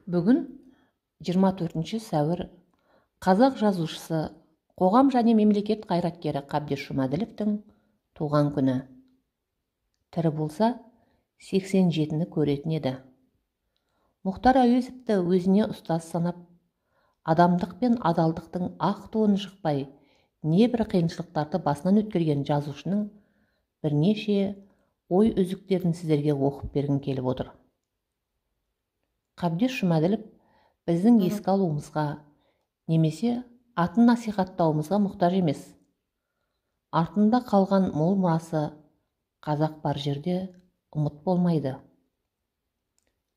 Бүгін 24 сәуір қазақ жазушысы, қоғам және мемлекет қайраткері Қабдеш Жұмаділовтің туған күні. Тірі болса, 87-ні көретін еді. Мұхтар Әуезовті өзіне ұстаз санап, адамдық пен адалдықтың ақ туын жықпай, небір қиыншылықтарды басынан өткерген жазушының бірнеше ой үзіктерін сіздерге оқып бергім келіп отыр. Қабдеш Жұмаділов біздің еске алуымызға, немесе атын насихаттауымызға мұқтаж емес. Артында қалған мол мұрасы қазақ бар жерде ұмыт болмайды.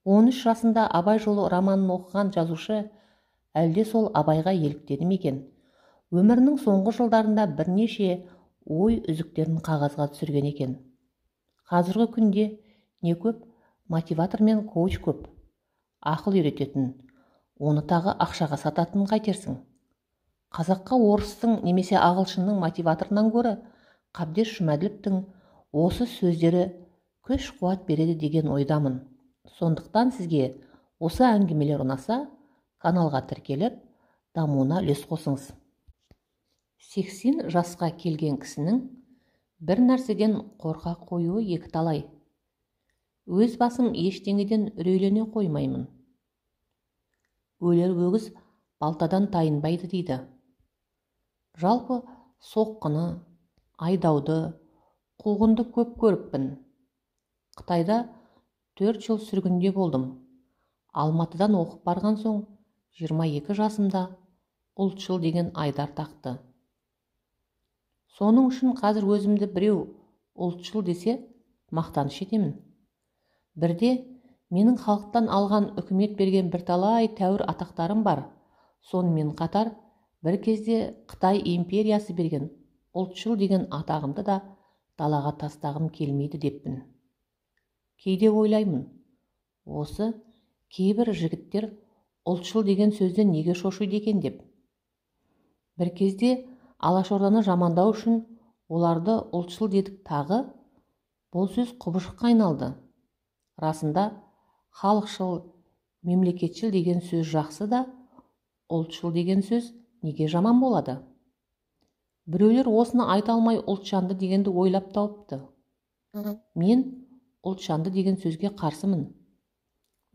13 жасында Абай жолы романын оқыған жазушы әлде сол Абайға еліктеді ме екен? Өмірінің соңғы жылдарында бірнеше ой үзіктерін қағазға түсірген екен. Қазіргі күнде не көп, мотиватор мен коуч көп. Ақыл үйрететін, оны тағы ақшаға сататын қайтерсің? Қазаққа орыстың немесе ағылшынның мотиваторынан гөрі Қабдеш Жұмаділовтің осы сөздері күш қуат береді деген ойдамын. Сондықтан сізге осы әңгімелер ұнаса, каналға тіркеліп, дамуына үлес қосыңыз. 80 жасқа келген кісінің бір нәрседен қорқа қоюы екі талай. Өз басым ештеңеден үрейлене қоймаймын. Өлер өгіз балтадан тайынбайды дейді. Жалпы соққыны, айдауды, қуғынды көп көріппін. Қытайда 4 жыл сүргінде болдым. Алматыдан оқып барған соң 22 жасымда ұлтшыл деген айдар тақты. Соның үшін қазір өзімді біреу ұлтшыл десе мақтаныш етемін. Бірде менің халықтан алған үкімет берген бірталай тәуір атақтарым бар. Сонымен қатар бір кезде Қытай империясы берген ұлтшыл деген атағымды да далаға тастағым келмейді деппін. Кейде ойлаймын, осы кейбір жігіттер ұлтшыл деген сөзден неге шошиды екен деп. Бір кезде Алашорданы жамандау үшін оларды ұлтшыл дедік тағы, бұл сөз құбыжыққа айналды. Расында халықшыл, мемлекетшіл деген сөз жақсы да, ұлтшыл деген сөз неге жаман болады? Біреулер осыны айта алмай ұлтжанды дегенді ойлап тауыпты. Мен ұлтжанды деген сөзге қарсымын.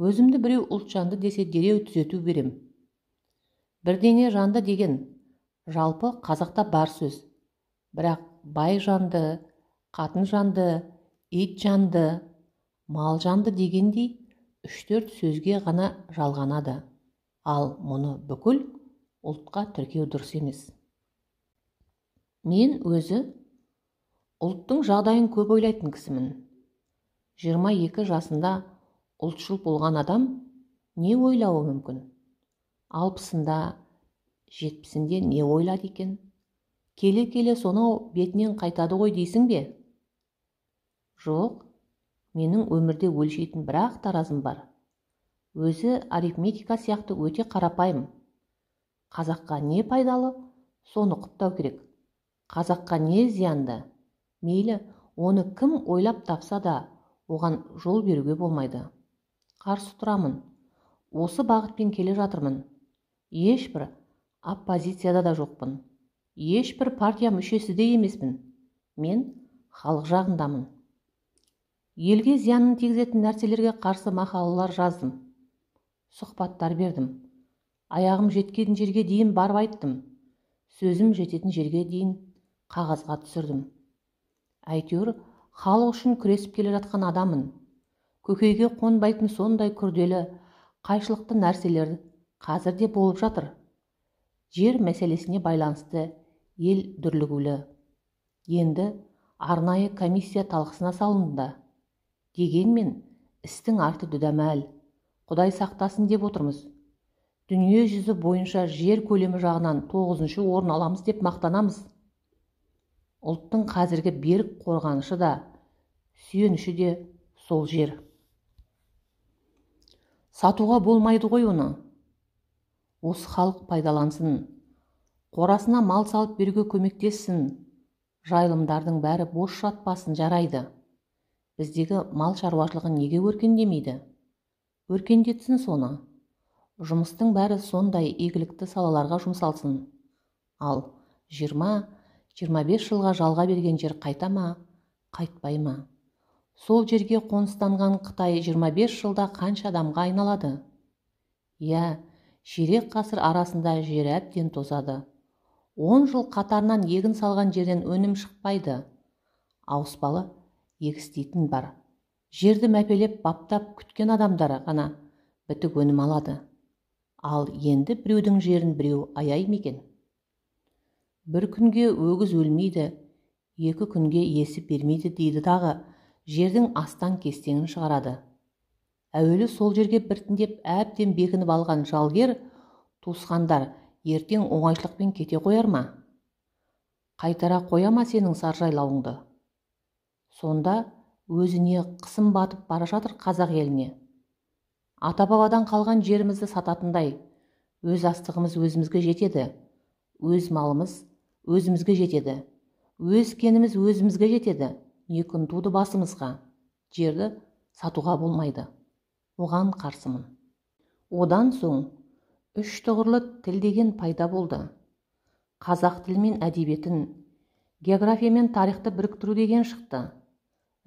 Өзімді біреу ұлтжанды десе дереу түзету берем. Бірдеңе жанды деген жалпы қазақта бар сөз. Бірақ бай жанды, қатын жанды, ит жанды, мал жанды дегендей 3-4 сөзге ғана жалғанады. Ал мұны бүкіл ұлтқа тіркеу дұрыс емес. Мен өзі ұлттың жағдайын көп ойлайтын кісімін. 22 жасында ұлтшыл болған адам не ойлауы мүмкін? 60-сында, 70-сінде не ойлады екен? Келе-келе сонау бетінен қайтады ғой дейсің бе? Жоқ, менің өмірде өлшейтін бір-ақ таразым бар. Өзі арифметика сияқты өте қарапайым. Қазаққа не пайдалы, соны құптау керек. Қазаққа не зиянды, мейлі оны кім ойлап тапса да, оған жол беруге болмайды. Қарсы тұрамын. Осы бағытпен келе жатырмын. Ешбір оппозицияда да жоқпын. Ешбір партия мүшесі де емеспін. Мен халық жағындамын. Елге зиянын тигізетін нәрселерге қарсы мақалалар жаздым. Сұхбаттар бердім. Аяғым жеткен жерге дейін барып айттым. Сөзім жететін жерге дейін қағазға түсірдім. Әйтеуір, халық үшін күресіп келе жатқан адамын. Көкейге қонбайтын сондай күрделі, қайшылықты нәрселер қазір де болып жатыр. Жер мәселесіне байланысты ел дүрлігулі. Енді арнайы комиссия талқысына салынды. Дегенмен істің арты дүдәмәл. Құдай сақтасын деп отырмыз. Дүние жүзі бойынша жер көлемі жағынан 9-шы орын аламыз деп мақтанамыз. Ұлттың қазіргі берік қорғанышы да, сүйеніші де сол жер. Сатуға болмайды ғой оны. Осы халық пайдалансын. Қорасына мал салып беруге көмектессін. Жайылымдардың бәрі бос жатпасын, жарайды. Біздегі мал шаруашылығы неге өркендемейді? Өркендетсін соны. жұмыстың бәрі сондай игілікті салаларға жұмсалсын. Ал 20-25 жылға жалға берген жер қайта ма, қайтпай ма? Сол жерге қоныстанған Қытай 25 жылда қанша адамға айналады? Иә, ширек ғасыр арасында жер әбден тозады. 10 жыл қатарынан егін салған жерден өнім шықпайды. Ауыспалы егістейтін бар. Жерді мәпелеп баптап күткен адамдары ғана бітік өнім алады. Ал енді біреудің жерін біреу аяй мекен? Бір күнге өгіз өлмейді, 2 күнге есі бермейді дейді дағы, жердің астан кестеңін шығарады. Әуелі сол жерге біртіндеп әбден бекініп алған жалгер туысқандар ертең оңайшылықпен кете қояр ма? Қайтара қоя ма сенің саржайлауыңды? Сонда өзіне қысым батып бара жатыр қазақ еліне. Ата-бабадан қалған жерімізді сататындай, өз астығымыз өзімізге жетеді, өз малымыз өзімізге жетеді, өз кеніміз өзімізге жетеді, не күн туды басымызға, жерді сатуға болмайды. Оған қарсымын. Одан соң 3 тұғырлы тіл деген пайда болды. Қазақ тілі мен әдебиетін, география мен тарихты біріктіру деген шықты.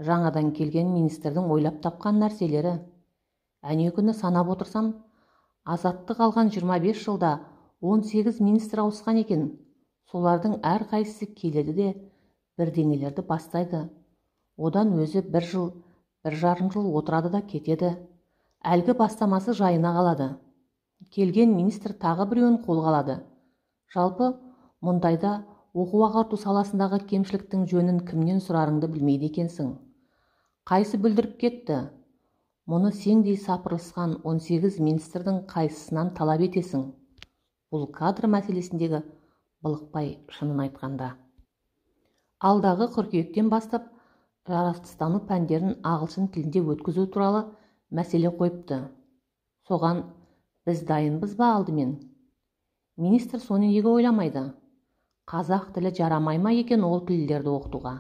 Жаңадан келген министрдің ойлап тапқан нәрселері. Әне күні санап отырсам, азаттық алған 25 жылда 18 министр ауысқан екен. Солардың әр қайсысы келеді де бірдеңелерді бастайды. Одан өзі 1 жыл, 1,5 жыл отырады да кетеді. Әлгі бастамасы жайына қалады. Келген министр тағы біреуін қолға алады. Жалпы мұндайда оқу-ағарту саласындағы кемшіліктің жөнін кімнен сұрарыңды білмейді екенсің. Қайсы бүлдіріп кетті? Мұны сеңдей сапырылысқан 18 министрдің қайсысынан талап етесің? Бұл кадр мәселесіндегі былықпай шынын айтқанда. Алдағы қыркүйектен бастап жаратылыстану пәндерін ағылшын тілінде өткізу туралы мәселе қойыпты. Соған біз дайынбыз ба алдымен? Министр соны неге ойламайды? Қазақ тілі жарамай ма екен ол тілдерді оқытуға?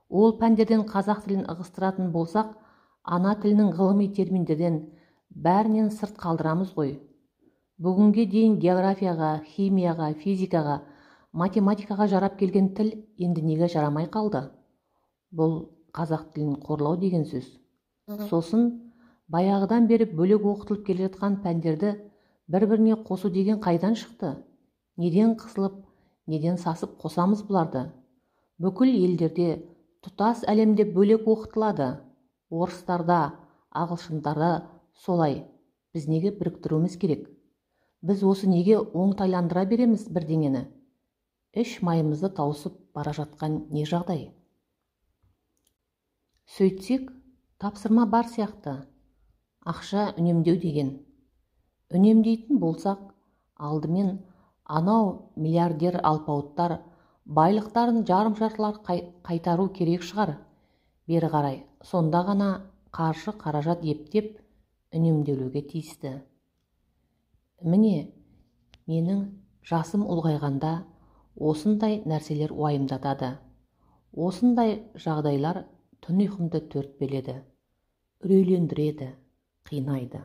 Ол пәндерден қазақ тілін ығыстыратын болсақ, ана тілінің ғылыми терминдерден бәрінен сырт қалдырамыз ғой. Бүгінге дейін географияға, химияға, физикаға, математикаға жарап келген тіл енді неге жарамай қалды? Бұл қазақ тілін қорлау деген сөз. Сосын баяғыдан бері бөлек оқытылып келе жатқан пәндерді бір-біріне қосу деген қайдан шықты? Неден қысылып, неден сасып қосамыз бұларды? Бүкіл елдерде, тұтас әлемде бөлек оқытылады. Орыстарда, ағылшындарда солай. Біз неге біріктіруіміз керек? Біз осы неге оңтайландыра береміз бірдеңені? Іш майымызды тауысып бара жатқан не жағдай? Сөйтсек, тапсырма бар сияқты. Ақша үнемдеу деген. Үнемдейтін болсақ, алдымен анау миллиардер алпауыттар байлықтарын жарым-жартылар қайтару керек шығар. Бері қарай, сонда ғана қаржы қаражат ептеп үнемделуге тиісті. Міне, менің жасым ұлғайғанда осындай нәрселер уайымдатады. Осындай жағдайлар түн ұйқымды төртпеледі, үрейлендіреді, қинайды.